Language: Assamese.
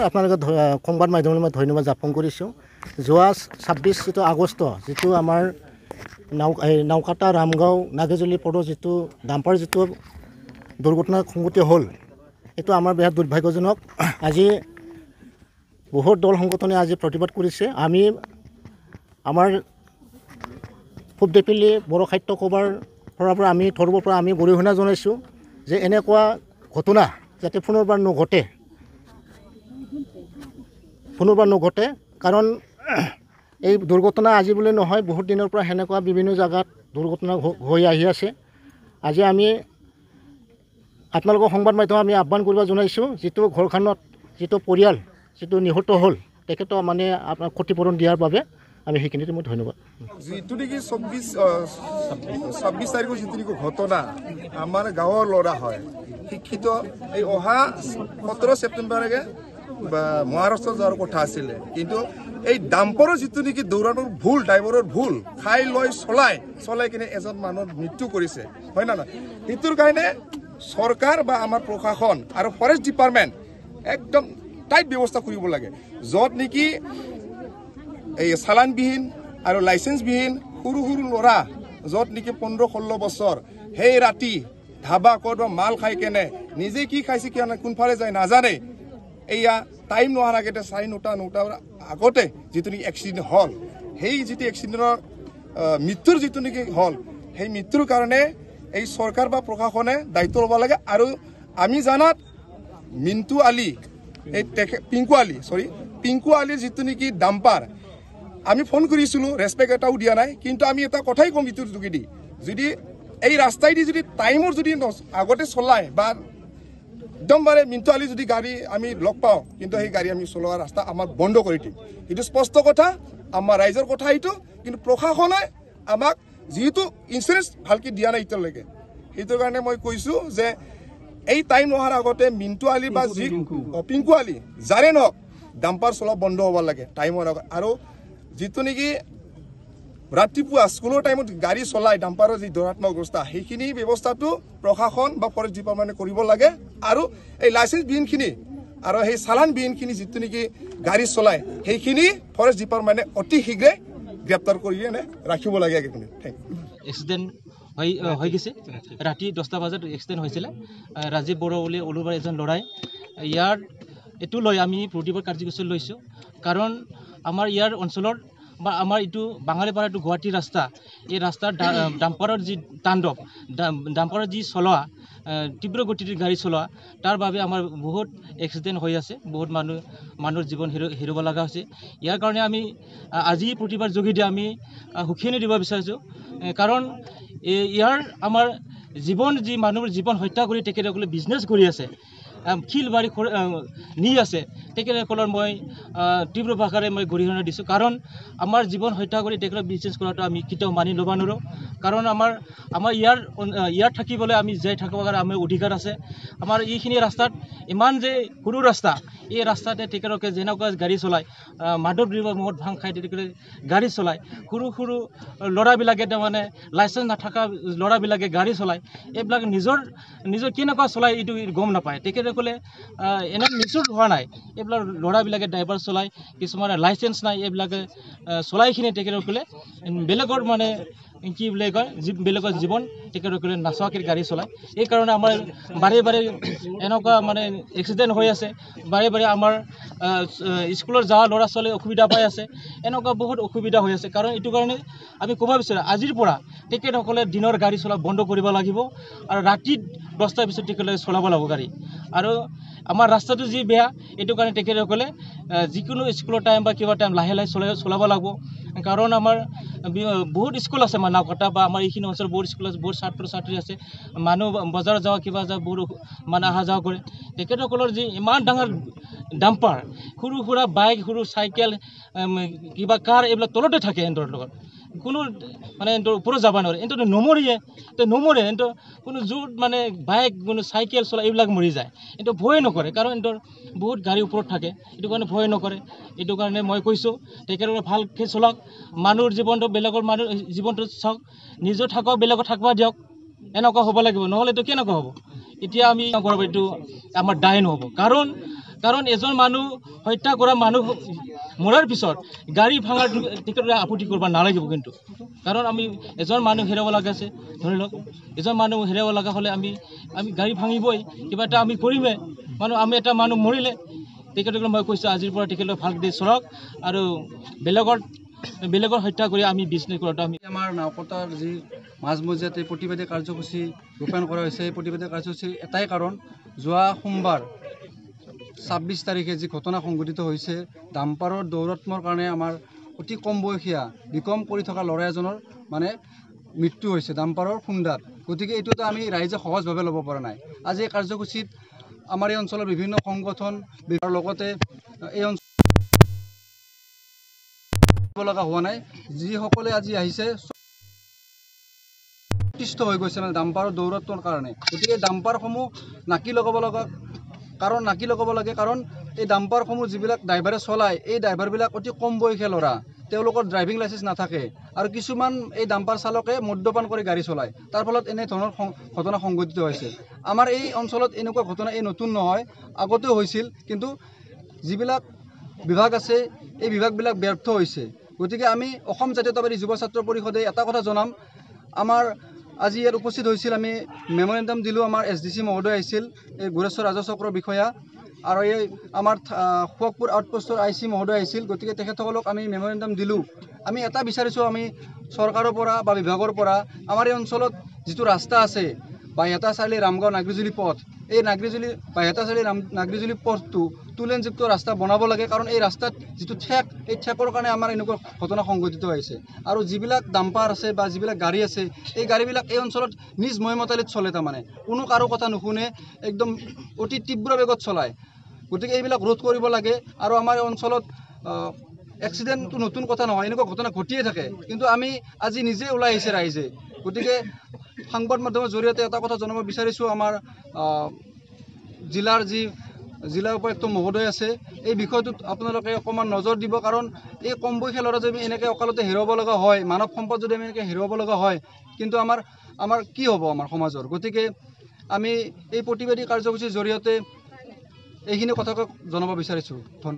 আপোনালোকে সংবাদ মাধ্যমলৈ মই ধন্যবাদ জ্ঞাপন কৰিছোঁ। যোৱা 26 আগষ্ট যিটো আমাৰ নাওকাটা ৰামগাঁও নাগেজুলি পদৰ যিটো ডাম্পাৰ যিটো দুৰ্ঘটনা সংঘটিত হ'ল, এইটো আমাৰ বেয়া দুৰ্ভাগ্যজনক। আজি বহুত দল সংগঠনে আজি প্ৰতিবাদ কৰিছে। আমি আমাৰ পূব দেপিলি বড়ো সাহিত্য সভাৰ পৰা আমি তৰফৰ পৰা আমি গৰিহণা জনাইছোঁ যে এনেকুৱা ঘটনা যাতে পুনৰবাৰ নঘটে। কাৰণ এই দুৰ্ঘটনা আজি বুলি নহয়, বহুত দিনৰ পৰা সেনেকুৱা বিভিন্ন জাগাত দুৰ্ঘটনা হৈ আহি আছে। আজি আমি আপোনালোকৰ সংবাদ মাধ্যম আমি আহ্বান কৰিব জনাইছোঁ, যিটো ঘৰখনত যিটো পৰিয়াল যিটো নিহত হ'ল তেখেতক মানে আপোনাৰ ক্ষতিপূৰণ দিয়াৰ বাবে আমি সেইখিনিতে মই ধন্যবাদ। যিটো নেকি 26 তাৰিখৰ যিটো নেকি ঘটনা আমাৰ গাঁৱৰ ল'ৰা হয় শিক্ষিত, এই অহা 17 ছেপ্টেম্বৰলৈকে মহাৰাষ্ট্ৰ যোৱাৰ কথা আছিলে, কিন্তু এই ডাম্পাৰৰ যিটো নেকি দৌৰাটোৰ ভুল, ড্ৰাইভাৰৰ ভুল, খাই লৈ চলাই কিনে এজন মানুহৰ মৃত্যু কৰিছে, হয় না নহয়? সেইটোৰ কাৰণে চৰকাৰ বা আমাৰ প্ৰশাসন আৰু ফৰেষ্ট ডিপাৰ্টমেণ্ট একদম টাইট ব্যৱস্থা কৰিব লাগে, য'ত নেকি এই চালানবিহীন আৰু লাইচেন্সবিহীন সৰু ল'ৰা, য'ত নেকি 15-16 বছৰ, সেই ৰাতি ধাবা ক'ৰবাত মাল খাই কেনে নিজে কি খাইছে কোনফালে যায় নাজানে, এয়া টাইম নোহোৱাৰ আগতে 9:30 আগতে যিটো নেকি এক্সিডেণ্ট হ'ল, সেই যিটো এক্সিডেণ্টৰ মৃত্যুৰ যিটো নেকি হ'ল, সেই মৃত্যুৰ কাৰণে এই চৰকাৰ বা প্ৰশাসনে দায়িত্ব ল'ব লাগে। আৰু আমি জানাত মিণ্টু আলী, এই পিংকু আলীৰ যিটো নেকি ডাম্পাৰ, আমি ফোন কৰিছিলোঁ, ৰেচপেক্ট এটাও দিয়া নাই। কিন্তু আমি এটা কথাই ক'ম ইটোৰ যোগেদি, যদি এই ৰাস্তাইদি যদি টাইমৰ যদি আগতে চলায় বা একদমবাৰে মিণ্টু আলী যদি গাড়ী আমি লগ পাওঁ, কিন্তু সেই গাড়ী আমি চলোৱা ৰাস্তা আমাৰ বন্ধ কৰি দিম। এইটো স্পষ্ট কথা, আমাৰ ৰাইজৰ কথা এইটো। কিন্তু প্ৰশাসনে আমাক যিহেতু ইঞ্চুৰেঞ্চ ভালকৈ দিয়া নাই এতিয়ালৈকে, সেইটোৰ কাৰণে মই কৈছোঁ যে এই টাইম নোহোৱাৰ আগতে মিণ্টু আলী বা পিংকু আলী যাৰে নহওক ডাম্পাৰ চলোৱা বন্ধ হ'ব লাগে টাইমৰ আগত। আৰু যিটো নেকি ৰাতিপুৱা স্কুলৰ টাইমত গাড়ী চলাই ডাম্পাৰৰ যি দৌৰাত্মক অৱস্থা, সেইখিনি ব্যৱস্থাটো প্ৰশাসন বা ফৰেষ্ট ডিপাৰ্টমেণ্টে কৰিব লাগে। আৰু এই লাইচেন্সবিহীনখিনি আৰু সেই চালানবিহীনখিনি যিটো নেকি গাড়ী চলায়, সেইখিনি ফৰেষ্ট ডিপাৰ্টমেণ্টে অতি শীঘ্ৰে গ্ৰেপ্তাৰ কৰি ৰাখিব লাগে। এক্সিডেণ্ট হৈ গৈছে, ৰাতি 10টা বজাত এক্সিডেণ্ট হৈছিলে। ৰাজীৱ বড়ো বুলি ওলোবাৰ এজন ল'ৰাই। ইয়াৰ এইটো লৈ আমি প্ৰতিবাদ কাৰ্যসূচী লৈছোঁ, কাৰণ আমাৰ ইয়াৰ অঞ্চলৰ বা আমাৰ এইটো বাঙালীপাৰা এইটো গুৱাহাটী ৰাস্তা, এই ৰাস্তাৰ ডাম্পাৰৰ যি তাণ্ডৱ, ডাম্পাৰৰ যি চলোৱা, তীব্ৰ গতিত গাড়ী চলোৱা, তাৰ বাবে আমাৰ বহুত এক্সিডেণ্ট হৈ আছে, বহুত মানুহৰ জীৱন হেৰুৱাব লগা হৈছে। ইয়াৰ কাৰণে আমি আজি প্ৰতিবাদ যোগেদি আমি সুখীয়নি দিব বিচাৰিছোঁ, কাৰণ ইয়াৰ আমাৰ যি মানুহৰ জীৱন হত্যা কৰি তেখেতসকলে বিজনেছ কৰি আছে, শিল বাৰী নি আছে, তেখেতসকলৰ মই তীব্ৰ ভাষাৰে মই গৰিহণা দিছোঁ। কাৰণ আমাৰ জীৱন হত্যা কৰি তেখেতক বিজনেছ কৰাটো আমি কেতিয়াও মানি ল'ব নোৱাৰোঁ। কাৰণ আমাৰ ইয়াৰ থাকিবলৈ আমি জীয়াই থাকিবৰ কাৰণে আমাৰ অধিকাৰ আছে। আমাৰ এইখিনি ৰাস্তাত ইমান যে সৰু ৰাস্তা, এই ৰাস্তাতে তেখেতলোকে যেনেকুৱা গাড়ী চলায়, মাদক দ্ৰব্য মদ ভাং খাই তেখেতে গাড়ী চলায়, সৰু ল'ৰাবিলাকে তাৰমানে লাইচেঞ্চ নাথাকা ল'ৰাবিলাকে গাড়ী চলায়, এইবিলাক নিজৰ কেনেকুৱা চলায় এইটো গম নাপায়। তেখেতসকলে এনে নিচুৰ হোৱা নাই, এইবিলাক ল'ৰাবিলাকে ড্ৰাইভাৰ চলায়, কিছুমানে লাইচেঞ্চ নাই, এইবিলাকে চলাইখিনি তেখেতসকলে বেলেগৰ মানে কি বুলি কয়, বেলেগৰ জীৱন তেখেতসকলে নাচোৱাকৈ গাড়ী চলায়। এইকাৰণে আমাৰ বাৰে এনেকুৱা মানে এক্সিডেণ্ট হৈ আছে, বাৰে আমাৰ স্কুলৰ যোৱা ল'ৰা ছোৱালী অসুবিধা পাই আছে, এনেকুৱা বহুত অসুবিধা হৈ আছে। কাৰণ এইটো কাৰণে আমি ক'ব বিচাৰোঁ, আজিৰ পৰা তেখেতসকলে দিনৰ গাড়ী চলা বন্ধ কৰিব লাগিব, আৰু ৰাতি 10টাৰ পিছত তেখেতসকলে চলাব লাগিব গাড়ী। আৰু আমাৰ ৰাস্তাটো যি বেয়া, এইটো কাৰণে তেখেতসকলে যিকোনো স্কুলৰ টাইম বা কিবা টাইম লাহে চলাব লাগিব। কাৰণ আমাৰ বহুত স্কুল আছে, নাওকাটা বা আমাৰ এইখিনি অঞ্চলত বহুত স্কুল আছে, বহুত ছাত্ৰ ছাত্ৰী আছে, মানুহ বজাৰ যাওঁ কিবা যাওঁ বহুত মানে অহা যোৱা কৰে। তেখেতসকলৰ যি ইমান ডাঙৰ ডাম্পাৰ, সৰু সুৰা বাইক, সৰু চাইকেল, কিবা কাৰ, এইবিলাক তলতে থাকে সিহঁতৰ লগত। কোনো মানে এহঁতৰ ওপৰত যাব নোৱাৰে, এহঁতৰ নমৰিয়ে, নমৰে এহঁতৰ কোনো জোৰ মানে বাইক কোনো চাইকেল চলা এইবিলাক মৰি যায়, এহঁতৰ ভয়ে নকৰে, কাৰণ এহঁতৰ বহুত গাড়ী ওপৰত থাকে, এইটো কাৰণে ভয় নকৰে। এইটো কাৰণে মই কৈছোঁ তেখেতলোকে ভালকৈ চলাওক, মানুহৰ জীৱনটো বেলেগৰ মানুহ জীৱনটো চাওক, নিজৰ থাকক বেলেগৰ থাকিব দিয়ক, এনেকুৱা হ'ব লাগিব, নহ'লেতো কেনেকুৱা হ'ব। এতিয়া আমি কৰিব এইটো আমাৰ দায় নহ'ব, কাৰণ এজন মানুহ হত্যা কৰা মানুহ মৰাৰ পিছত গাড়ী ভাঙাৰ তেখেতলোকে আপত্তি কৰিব নালাগিব কিন্তু, কাৰণ আমি এজন মানুহ হেৰাব লগা আছে, ধৰি লওক এজন মানুহ হেৰাব লগা হ'লে আমি গাড়ী ভাঙিবই, কিবা এটা আমি কৰিমেই, আমি এটা মানুহ মৰিলে। তেখেতলোকে মই কৈছোঁ আজিৰ পৰা তেখেতলোকে ভালকৈ চলাওক, আৰু বেলেগৰ হত্যা কৰি আমি বিজনেছ কৰাটো আমি আমাৰ নাওকটাৰ যি মাজমজিয়াত এই প্ৰতিবাদী কাৰ্যসূচী ৰূপায়ণ কৰা হৈছে, এই প্ৰতিবাদী কাৰ্যসূচীৰ এটাই কাৰণ, যোৱা সোমবাৰ 26 তাৰিখে যি ঘটনা সংঘটিত হৈছে, ডাম্পাৰৰ দৌৰাত্মৰ কাৰণে আমাৰ অতি কম বয়সীয়া বিকম কৰি থকা ল'ৰা এজনৰ মানে মৃত্যু হৈছে ডাম্পাৰৰ খুন্দাত। গতিকে এইটো এটা আমি ৰাইজে সহজভাৱে ল'ব পৰা নাই। আজি এই কাৰ্যসূচীত আমাৰ এই অঞ্চলৰ বিভিন্ন সংগঠন লগতে এই অঞ্চল লগা হোৱা নাই, যিসকলে আজি আহিছে অতিষ্ঠ হৈ গৈছে মানে ডাম্পাৰৰ দৌৰাত্মৰ কাৰণে। গতিকে ডাম্পাৰসমূহ নাকি লগাব লাগে, কাৰণ এই ডাম্পাৰসমূহ যিবিলাক ড্ৰাইভাৰে চলায়, এই ড্ৰাইভাৰবিলাক অতি কম বয়সীয়া ল'ৰা, তেওঁলোকৰ ড্ৰাইভিং লাইচেঞ্চ নাথাকে, আৰু কিছুমান এই ডাম্পাৰ চালকে মদ্যপান কৰি গাড়ী চলায়, তাৰ ফলত এনেধৰণৰ ঘটনা সংঘটিত হৈছে। আমাৰ এই অঞ্চলত এনেকুৱা ঘটনা এই নতুন নহয়, আগতেও হৈছিল, কিন্তু যিবিলাক বিভাগ আছে এই বিভাগবিলাক ব্যৰ্থ হৈছে। গতিকে আমি অসম জাতীয়তাবাদী যুৱ ছাত্ৰ পৰিষদে এটা কথা জনাম, আমাৰ আজি ইয়াত উপস্থিত হৈছিল, আমি মেমৰেণ্ডাম দিলোঁ, আমাৰ SDC মহোদয় আহিছিল, এই গোৰেশ্বৰ ৰাজচক্ৰৰ বিষয়া, আৰু এই আমাৰ সুৱকপুৰ আউটপোষ্টৰ IC মহোদয় আহিছিল। গতিকে তেখেতসকলক আমি মেমৰেণ্ডাম দিলোঁ। আমি এটা বিচাৰিছোঁ, আমি চৰকাৰৰ পৰা বা বিভাগৰ পৰা আমাৰ এই অঞ্চলত যিটো ৰাস্তা আছে বাইহাটা চাৰিআলি ৰামগাঁও নাগ্ৰিজুলি পথ, এই বাইহাটা চাৰিআলি নাগ্ৰিজুলি পথটো টুলেনযুক্ত ৰাস্তা বনাব লাগে, কাৰণ এই ৰাস্তাত যিটো ঠেক, এই ঠেকৰ কাৰণে আমাৰ এনেকুৱা ঘটনা সংঘটিত হৈছে। আৰু যিবিলাক ডাম্পাৰ আছে বা যিবিলাক গাড়ী আছে, এই গাড়ীবিলাক এই অঞ্চলত নিজ মইমতালিত চলে, তাৰমানে কোনো কাৰো কথা নুশুনে, একদম অতি তীব্ৰ বেগত চলায়। গতিকে এইবিলাক ৰোধ কৰিব লাগে। আৰু আমাৰ এই অঞ্চলত এক্সিডেণ্টটো নতুন কথা নহয়, এনেকুৱা ঘটনা ঘটিয়ে থাকে, কিন্তু আমি আজি নিজে ওলাই আহিছে ৰাইজে। গতিকে সংবাদ মাধ্যমৰ জৰিয়তে এটা কথা জনাব বিচাৰিছোঁ, আমাৰ জিলা উপায়ুক্ত মহোদয় আছে, এই বিষয়টোত আপোনালোকে অকণমান নজৰ দিব, কাৰণ এই কম বয়সীয়া ল'ৰা যদি এনেকৈ অকালতে হেৰুৱাব লগা হয়, মানৱ সম্পদ যদি আমি এনেকৈ হেৰুৱাব লগা হয়, কিন্তু আমাৰ কি হ'ব আমাৰ সমাজৰ। গতিকে আমি এই প্ৰতিবাদী কাৰ্যসূচীৰ জৰিয়তে এইখিনি কথাকে জনাব বিচাৰিছোঁ। ধন্যবাদ।